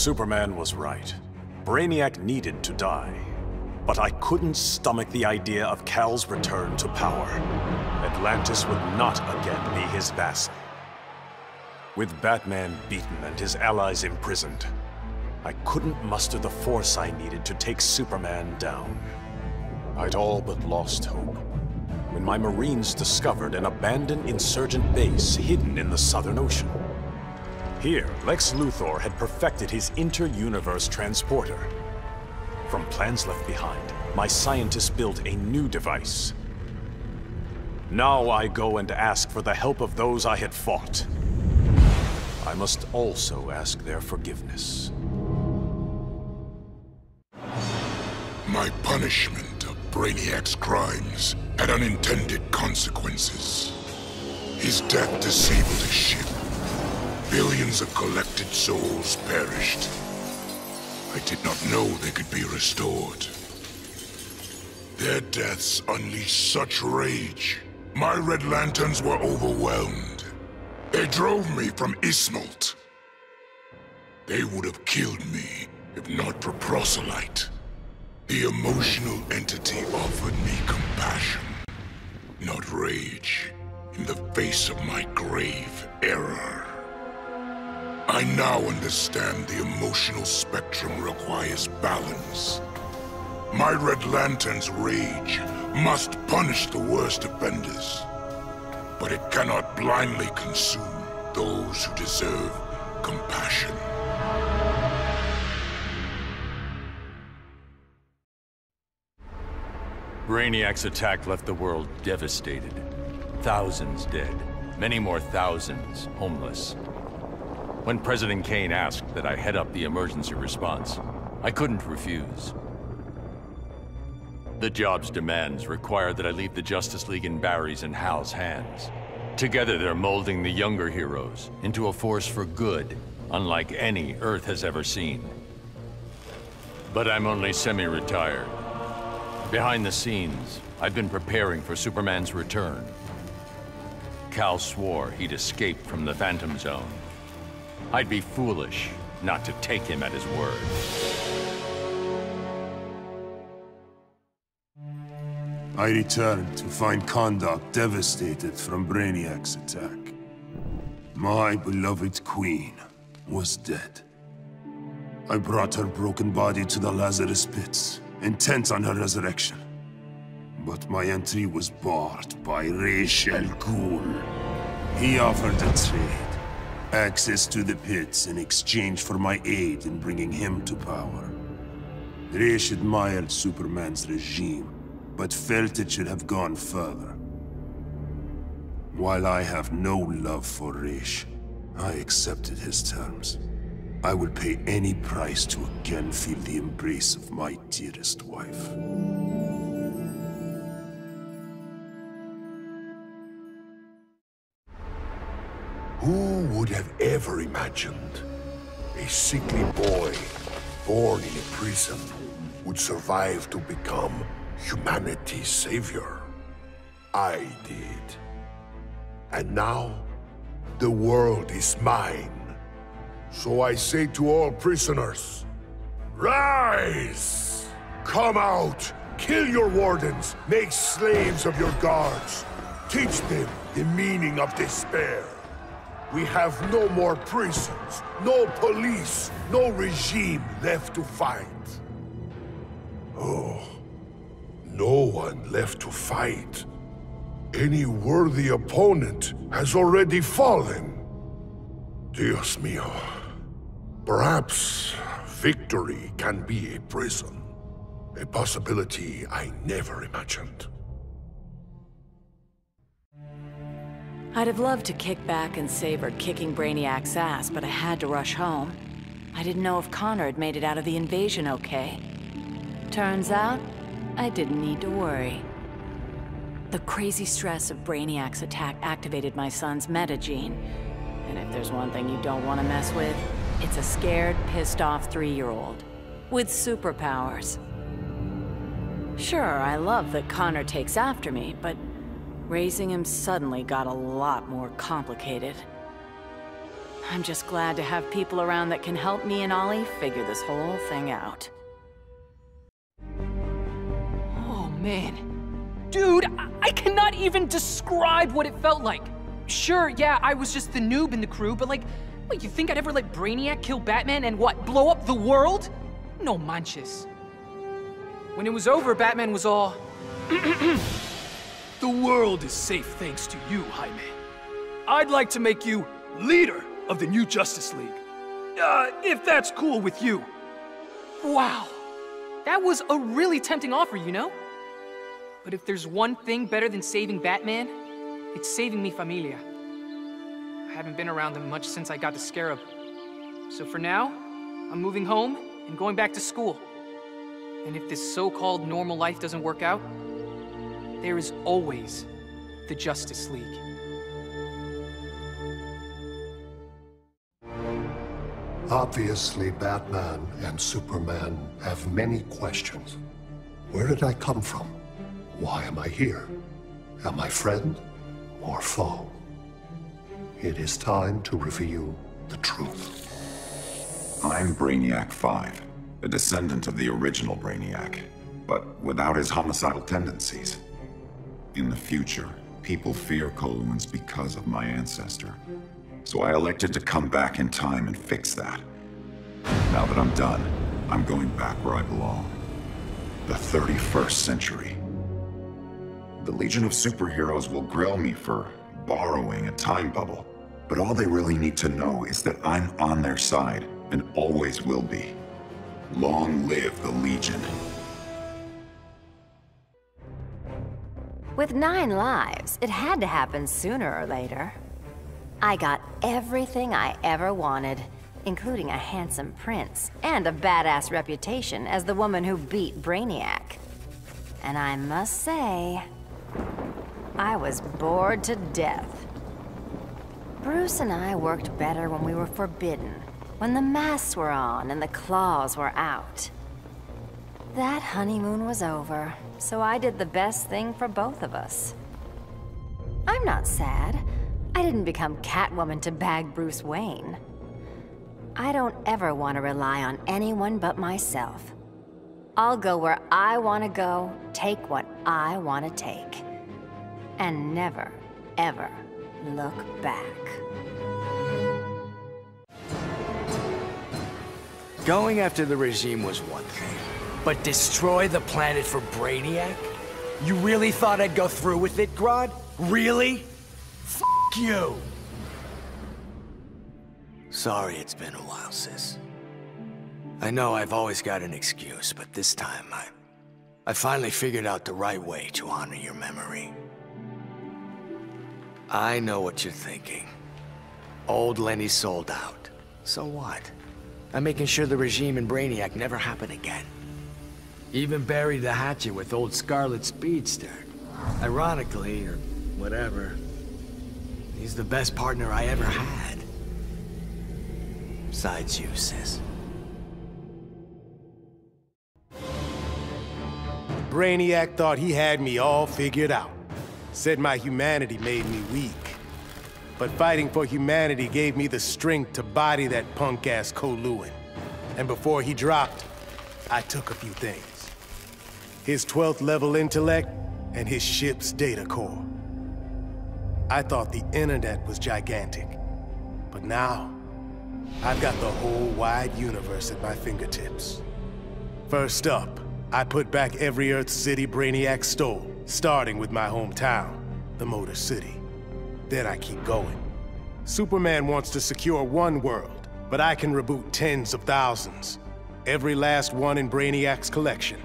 Superman was right. Brainiac needed to die. But I couldn't stomach the idea of Kal's return to power. Atlantis would not again be his vassal. With Batman beaten and his allies imprisoned, I couldn't muster the force I needed to take Superman down. I'd all but lost hope when my Marines discovered an abandoned insurgent base hidden in the Southern Ocean. Here, Lex Luthor had perfected his inter-universe transporter. From plans left behind, my scientists built a new device. Now I go and ask for the help of those I had fought. I must also ask their forgiveness. My punishment of Brainiac's crimes had unintended consequences. His death disabled his ship. Billions of collected souls perished. I did not know they could be restored. Their deaths unleashed such rage. My Red Lanterns were overwhelmed. They drove me from Ismalt. They would have killed me if not for Proselyte. The emotional entity offered me compassion, not rage, in the face of my grave error. I now understand the emotional spectrum requires balance. My Red Lantern's rage must punish the worst offenders, but it cannot blindly consume those who deserve compassion. Brainiac's attack left the world devastated. Thousands dead, many more thousands homeless. When President Kane asked that I head up the emergency response, I couldn't refuse. The job's demands require that I leave the Justice League in Barry's and Hal's hands. Together they're molding the younger heroes into a force for good, unlike any Earth has ever seen. But I'm only semi-retired. Behind the scenes, I've been preparing for Superman's return. Kal swore he'd escape from the Phantom Zone. I'd be foolish not to take him at his word. I returned to find Kahndaq devastated from Brainiac's attack. My beloved queen was dead. I brought her broken body to the Lazarus pits, intent on her resurrection. But my entry was barred by Ra's al Ghul. He offered a trade. Access to the pits in exchange for my aid in bringing him to power. Ra's admired Superman's regime, but felt it should have gone further. While I have no love for Ra's, I accepted his terms. I will pay any price to again feel the embrace of my dearest wife. Who would have ever imagined a sickly boy born in a prison would survive to become humanity's savior? I did. And now, the world is mine. So I say to all prisoners, rise! Come out! Kill your wardens! Make slaves of your guards! Teach them the meaning of despair! We have no more prisons, no police, no regime left to fight. Oh, no one left to fight. Any worthy opponent has already fallen. Dios mío. Perhaps victory can be a prison. A possibility I never imagined. I'd have loved to kick back and savor kicking Brainiac's ass, but I had to rush home. I didn't know if Connor had made it out of the invasion okay. Turns out, I didn't need to worry. The crazy stress of Brainiac's attack activated my son's metagene. And if there's one thing you don't want to mess with, it's a scared, pissed-off 3-year-old. With superpowers. Sure, I love that Connor takes after me, but raising him suddenly got a lot more complicated. I'm just glad to have people around that can help me and Ollie figure this whole thing out. Oh, man. Dude, I cannot even describe what it felt like. Sure, yeah, I was just the noob in the crew, but like, wait, you think I'd ever let Brainiac kill Batman and what, blow up the world? No manches. When it was over, Batman was all... The world is safe thanks to you, Jaime. I'd like to make you leader of the new Justice League. If that's cool with you. Wow. That was a really tempting offer, you know? But if there's one thing better than saving Batman, it's saving mi familia. I haven't been around them much since I got the Scarab. So for now, I'm moving home and going back to school. And if this so-called normal life doesn't work out, there is always the Justice League. Obviously, Batman and Superman have many questions. Where did I come from? Why am I here? Am I friend or foe? It is time to reveal the truth. I'm Brainiac 5, a descendant of the original Brainiac, but without his homicidal tendencies. In the future, people fear Coluans because of my ancestor. So I elected to come back in time and fix that. Now that I'm done, I'm going back where I belong. The 31st century. The Legion of Superheroes will grill me for borrowing a time bubble, but all they really need to know is that I'm on their side and always will be. Long live the Legion. With 9 lives, it had to happen sooner or later. I got everything I ever wanted, including a handsome prince and a badass reputation as the woman who beat Brainiac. And I must say, I was bored to death. Bruce and I worked better when we were forbidden, when the masks were on and the claws were out. That honeymoon was over, so I did the best thing for both of us. I'm not sad. I didn't become Catwoman to bag Bruce Wayne. I don't ever want to rely on anyone but myself. I'll go where I want to go, take what I want to take. And never, ever look back. Going after the regime was one thing, but destroy the planet for Brainiac? You really thought I'd go through with it, Grodd? Really? F*** you! Sorry it's been a while, sis. I know I've always got an excuse, but this time I finally figured out the right way to honor your memory. I know what you're thinking. Old Lenny sold out. So what? I'm making sure the regime and Brainiac never happen again. Even buried the hatchet with old Scarlet Speedster. Ironically, or whatever, he's the best partner I ever had. Besides you, sis. Brainiac thought he had me all figured out. Said my humanity made me weak. But fighting for humanity gave me the strength to body that punk-ass Coluan. And before he dropped, I took a few things. His 12th level intellect and his ship's data core. I thought the internet was gigantic. But now, I've got the whole wide universe at my fingertips. First up, I put back every Earth city Brainiac stole, starting with my hometown, the Motor City. Then I keep going. Superman wants to secure one world, but I can reboot tens of thousands. Every last one in Brainiac's collection.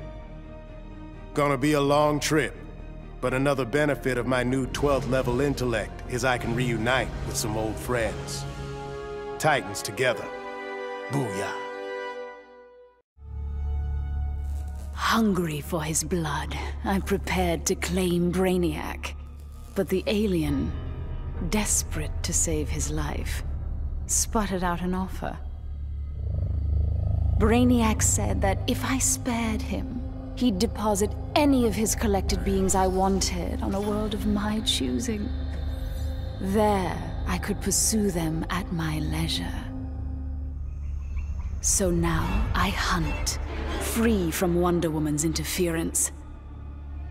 Gonna be a long trip, but another benefit of my new 12th level intellect is I can reunite with some old friends. Titans together. Booyah. Hungry for his blood, I prepared to claim Brainiac. But the alien, desperate to save his life, sputtered out an offer. Brainiac said that if I spared him, he'd deposit any of his collected beings I wanted on a world of my choosing. There, I could pursue them at my leisure. So now I hunt, free from Wonder Woman's interference.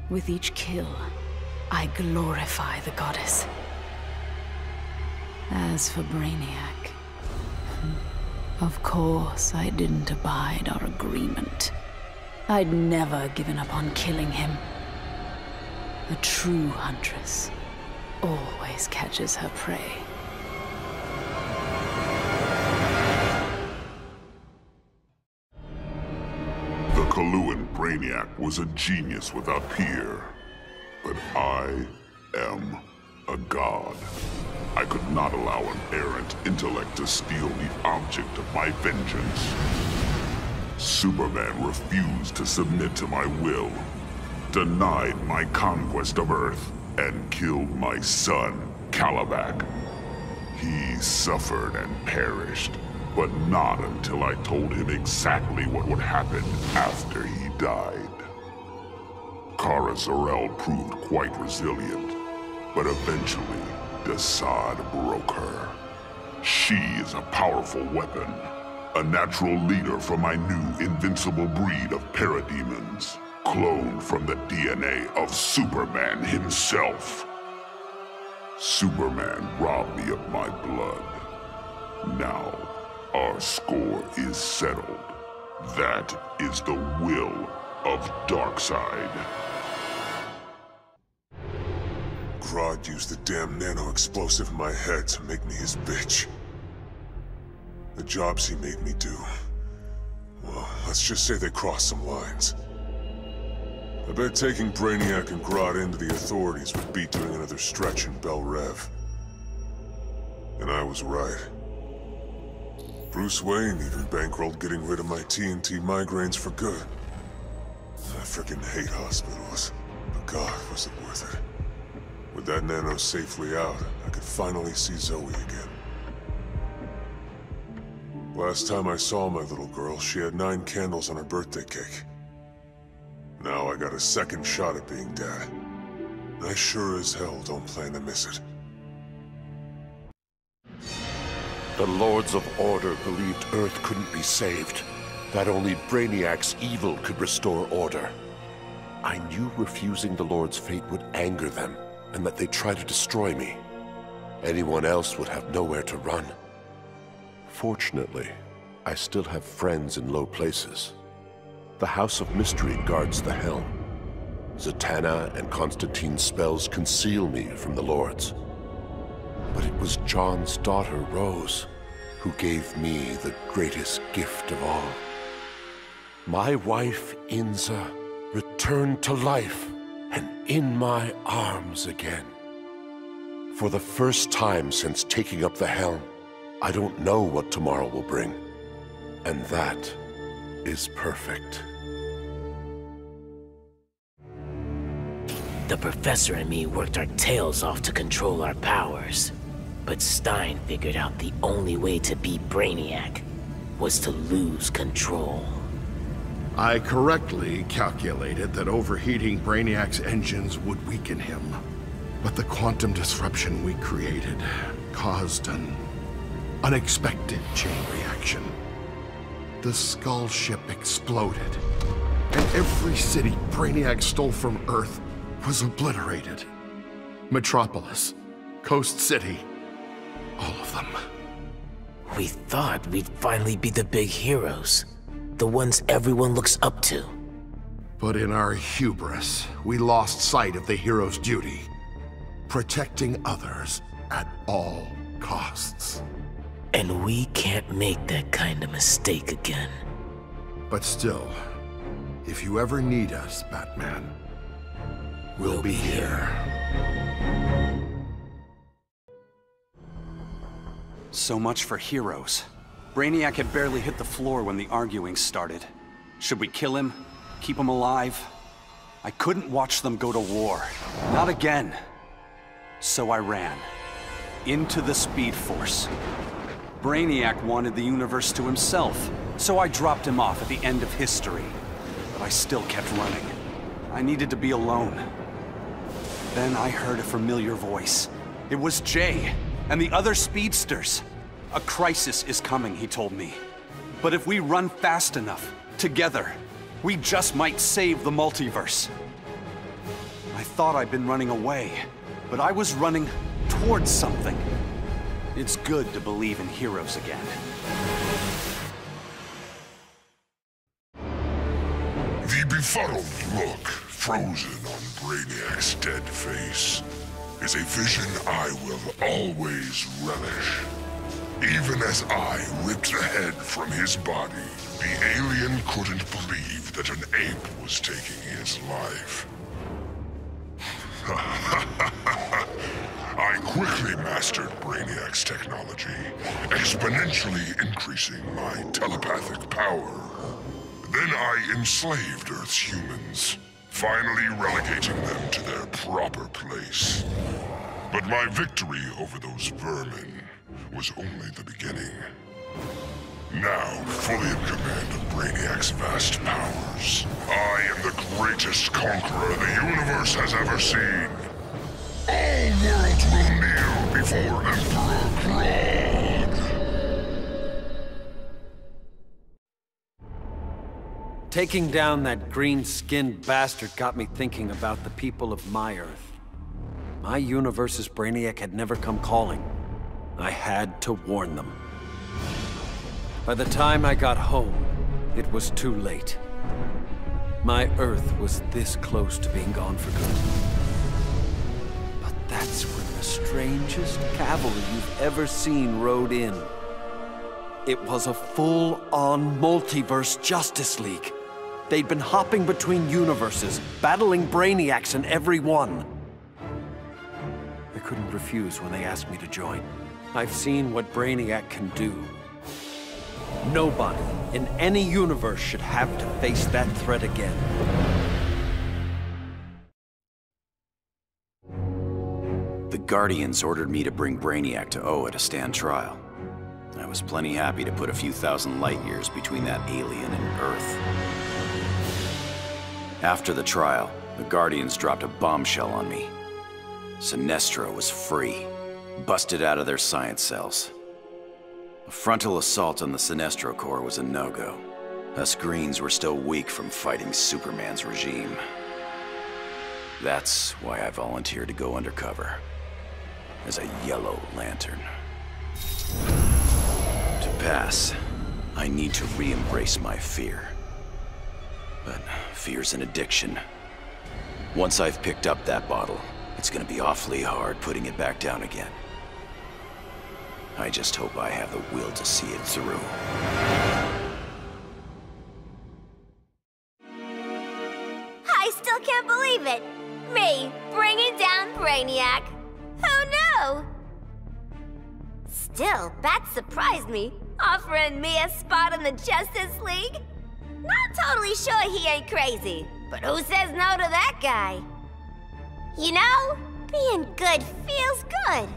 With each kill, I glorify the goddess. As for Brainiac, of course I didn't abide our agreement. I'd never given up on killing him. A true huntress always catches her prey. The Kaluan Brainiac was a genius without peer. But I am a god. I could not allow an errant intellect to steal the object of my vengeance. Superman refused to submit to my will, denied my conquest of Earth, and killed my son, Kalibak. He suffered and perished, but not until I told him exactly what would happen after he died. Kara Zor-El proved quite resilient, but eventually, Desaad broke her. She is a powerful weapon, a natural leader for my new invincible breed of parademons, cloned from the DNA of Superman himself. Superman robbed me of my blood. Now, our score is settled. That is the will of Darkseid. Grodd used the damn nano-explosive in my head to make me his bitch. The jobs he made me do, well, let's just say they crossed some lines. I bet taking Brainiac and Grodd into the authorities would be doing another stretch in Bel Rev. And I was right. Bruce Wayne even bankrolled getting rid of my TNT migraines for good. I frickin' hate hospitals, but God, was it worth it. With that nano safely out, I could finally see Zoe again. Last time I saw my little girl, she had 9 candles on her birthday cake. Now I got a second shot at being dad. I sure as hell don't plan to miss it. The Lords of Order believed Earth couldn't be saved, that only Brainiac's evil could restore order. I knew refusing the Lord's fate would anger them, and that they'd try to destroy me. Anyone else would have nowhere to run. Fortunately, I still have friends in low places. The House of Mystery guards the helm. Zatanna and Constantine's spells conceal me from the Lords. But it was John's daughter, Rose, who gave me the greatest gift of all. My wife, Inza, returned to life and in my arms again. For the first time since taking up the helm, I don't know what tomorrow will bring. And that is perfect. The Professor and me worked our tails off to control our powers. But Stein figured out the only way to beat Brainiac was to lose control. I correctly calculated that overheating Brainiac's engines would weaken him. But the quantum disruption we created caused an unexpected chain reaction. The Skull ship exploded, and every city Brainiac stole from Earth was obliterated. Metropolis, Coast City, all of them. We thought we'd finally be the big heroes. The ones everyone looks up to. But in our hubris, we lost sight of the hero's duty. Protecting others at all costs. And we can't make that kind of mistake again. But still, if you ever need us, Batman, we'll be here. So much for heroes. Brainiac had barely hit the floor when the arguing started. Should we kill him? Keep him alive? I couldn't watch them go to war. Not again. So I ran. Into the Speed Force. Brainiac wanted the universe to himself, so I dropped him off at the end of history. But I still kept running. I needed to be alone. Then I heard a familiar voice. It was Jay. and the other speedsters. A crisis is coming, he told me. But if we run fast enough, together, we just might save the multiverse. I thought I'd been running away, but I was running towards something. It's good to believe in heroes again. The befuddled look frozen on Brainiac's dead face is a vision I will always relish. Even as I ripped the head from his body, the alien couldn't believe that an ape was taking his life. I quickly mastered Brainiac's technology, exponentially increasing my telepathic power. Then I enslaved Earth's humans, finally relegating them to their proper place. But my victory over those vermin was only the beginning. Now, fully in command of Brainiac's vast powers, I am the greatest conqueror the universe has ever seen. All worlds will kneel before Emperor Grodd. Taking down that green-skinned bastard got me thinking about the people of my Earth. My universe's Brainiac had never come calling. I had to warn them. By the time I got home, it was too late. My Earth was this close to being gone for good. But that's when the strangest cavalry you've ever seen rode in. It was a full-on multiverse Justice League. They'd been hopping between universes, battling Brainiacs in every one. I couldn't refuse when they asked me to join. I've seen what Brainiac can do. Nobody in any universe should have to face that threat again. The Guardians ordered me to bring Brainiac to Oa to stand trial. I was plenty happy to put a few thousand light years between that alien and Earth. After the trial, the Guardians dropped a bombshell on me. Sinestro was free, busted out of their science cells. A frontal assault on the Sinestro Corps was a no-go. Us Greens were still weak from fighting Superman's regime. That's why I volunteered to go undercover as a Yellow Lantern. To pass, I need to re-embrace my fear. But fear's an addiction. Once I've picked up that bottle, it's gonna be awfully hard putting it back down again. I just hope I have the will to see it through. I still can't believe it! Me, bringing down Brainiac! Who knew? Still, Bat surprised me, offering me a spot in the Justice League. Not totally sure he ain't crazy, but who says no to that guy? You know, being good feels good.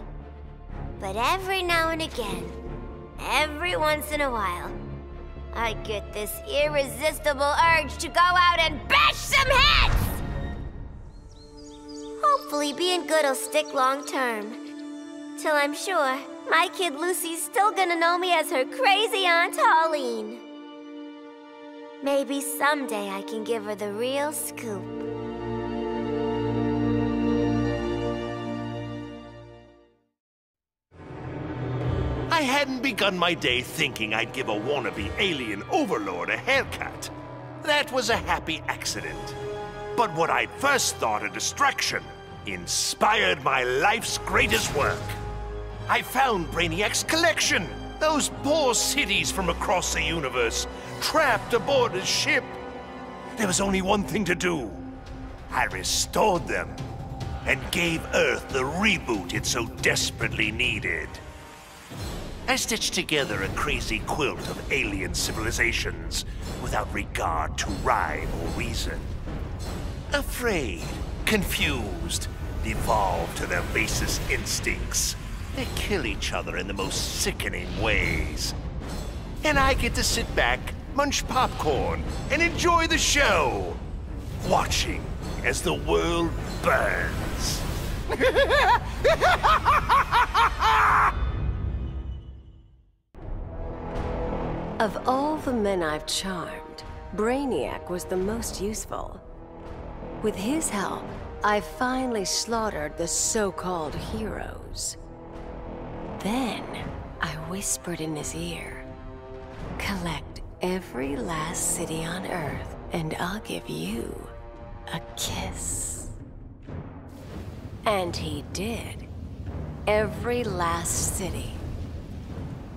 But every now and again, every once in a while, I get this irresistible urge to go out and bash some heads! Hopefully being good'll stick long term. Till I'm sure my kid Lucy's still gonna know me as her crazy Aunt Holleen. Maybe someday I can give her the real scoop. I hadn't begun my day thinking I'd give a wannabe alien overlord a haircut. That was a happy accident. But what I'd first thought a distraction inspired my life's greatest work. I found Brainiac's collection. Those poor cities from across the universe, trapped aboard his ship. There was only one thing to do. I restored them and gave Earth the reboot it so desperately needed. I stitched together a crazy quilt of alien civilizations without regard to rhyme or reason. Afraid, confused, devolved to their basest instincts. They kill each other in the most sickening ways. And I get to sit back, munch popcorn, and enjoy the show, watching as the world burns. men I've charmed, Brainiac was the most useful. With his help, I finally slaughtered the so-called heroes. Then, I whispered in his ear, collect every last city on Earth, and I'll give you a kiss. And he did. Every last city.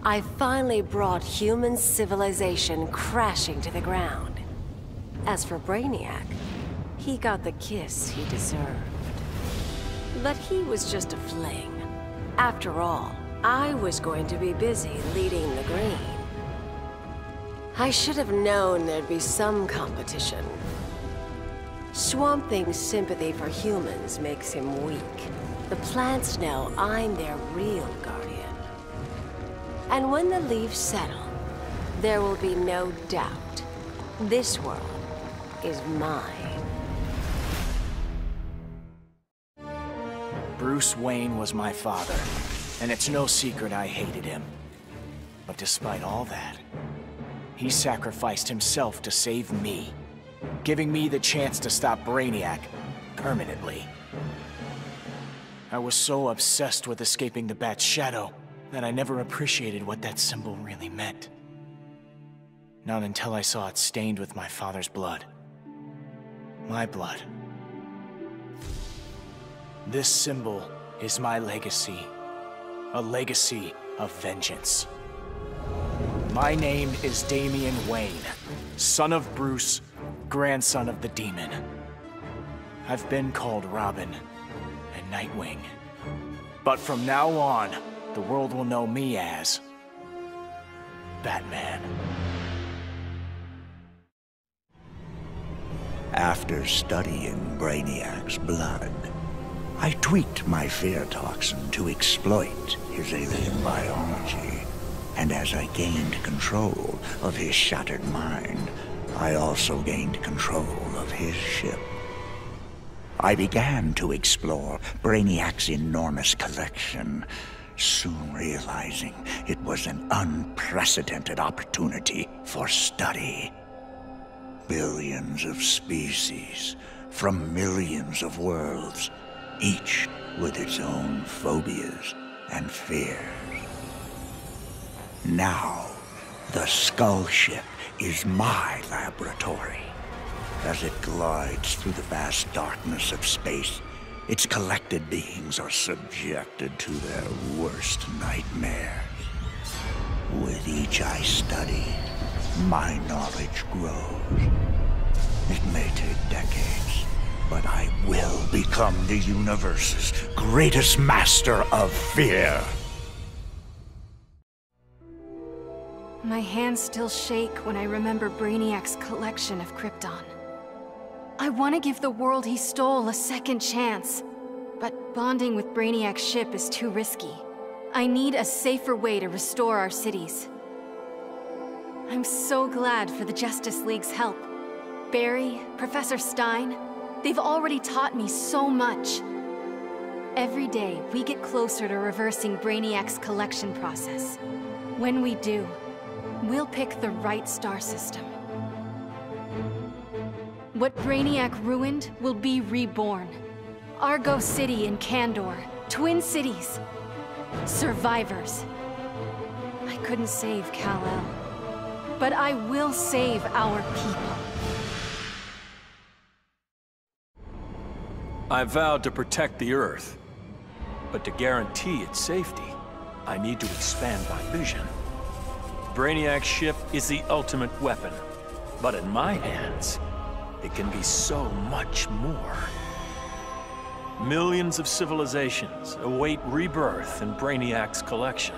I finally brought human civilization crashing to the ground. As for Brainiac, he got the kiss he deserved. But he was just a fling. After all, I was going to be busy leading the Green. I should have known there'd be some competition. Swamp Thing's sympathy for humans makes him weak. The plants know I'm their real guardian. And when the leaves settle, there will be no doubt. This world is mine. Bruce Wayne was my father, and it's no secret I hated him. But despite all that, he sacrificed himself to save me, giving me the chance to stop Brainiac permanently. I was so obsessed with escaping the Bat's shadow that I never appreciated what that symbol really meant. Not until I saw it stained with my father's blood. My blood. This symbol is my legacy. A legacy of vengeance. My name is Damian Wayne, son of Bruce, grandson of the Demon. I've been called Robin and Nightwing. But from now on, the world will know me as Batman. After studying Brainiac's blood, I tweaked my fear toxin to exploit his alien biology. And as I gained control of his shattered mind, I also gained control of his ship. I began to explore Brainiac's enormous collection, soon realizing it was an unprecedented opportunity for study. Billions of species from millions of worlds, each with its own phobias and fears. Now, the Skull Ship is my laboratory. As it glides through the vast darkness of space, its collected beings are subjected to their worst nightmares. With each I study, my knowledge grows. It may take decades, but I will become the universe's greatest master of fear. My hands still shake when I remember Brainiac's collection of Krypton. I want to give the world he stole a second chance, but bonding with Brainiac's ship is too risky. I need a safer way to restore our cities. I'm so glad for the Justice League's help. Barry, Professor Stein, they've already taught me so much. Every day, we get closer to reversing Brainiac's collection process. When we do, we'll pick the right star system. What Brainiac ruined will be reborn. Argo City and Kandor, Twin Cities. Survivors. I couldn't save Kal-El, but I will save our people. I vowed to protect the Earth, but to guarantee its safety, I need to expand my vision. Brainiac's ship is the ultimate weapon, but in my hands, it can be so much more. Millions of civilizations await rebirth in Brainiac's collection.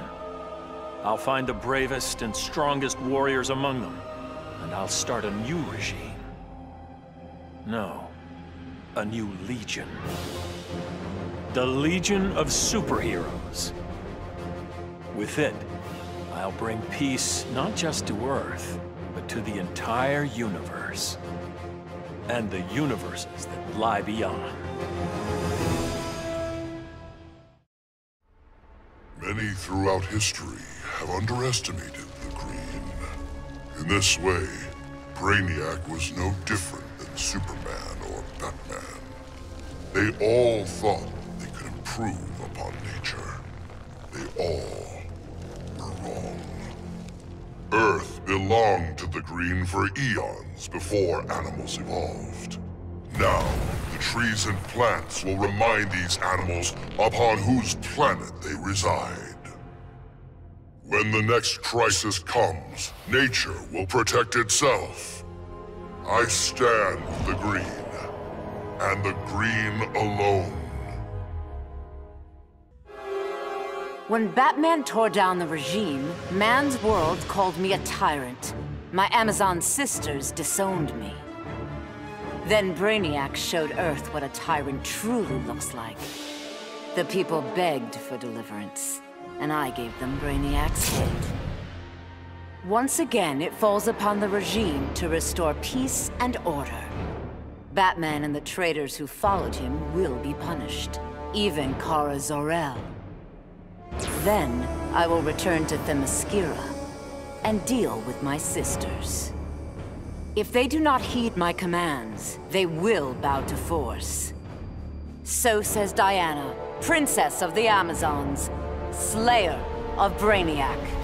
I'll find the bravest and strongest warriors among them, and I'll start a new regime. No, a new legion. The Legion of Superheroes. With it, I'll bring peace not just to Earth, but to the entire universe. And the universes that lie beyond. Many throughout history have underestimated the Green. In this way, Brainiac was no different than Superman or Batman. They all thought they could improve upon nature. They all were wrong. Earth belonged to the Green for eons before animals evolved. Now, the trees and plants will remind these animals upon whose planet they reside. When the next crisis comes, nature will protect itself. I stand with the Green, and the Green alone. When Batman tore down the regime, man's world called me a tyrant. My Amazon sisters disowned me. Then Brainiac showed Earth what a tyrant truly looks like. The people begged for deliverance, and I gave them Brainiac's head. Once again, it falls upon the regime to restore peace and order. Batman and the traitors who followed him will be punished, even Kara Zor-El. Then, I will return to Themyscira and deal with my sisters. If they do not heed my commands, they will bow to force. So says Diana, Princess of the Amazons, Slayer of Brainiac.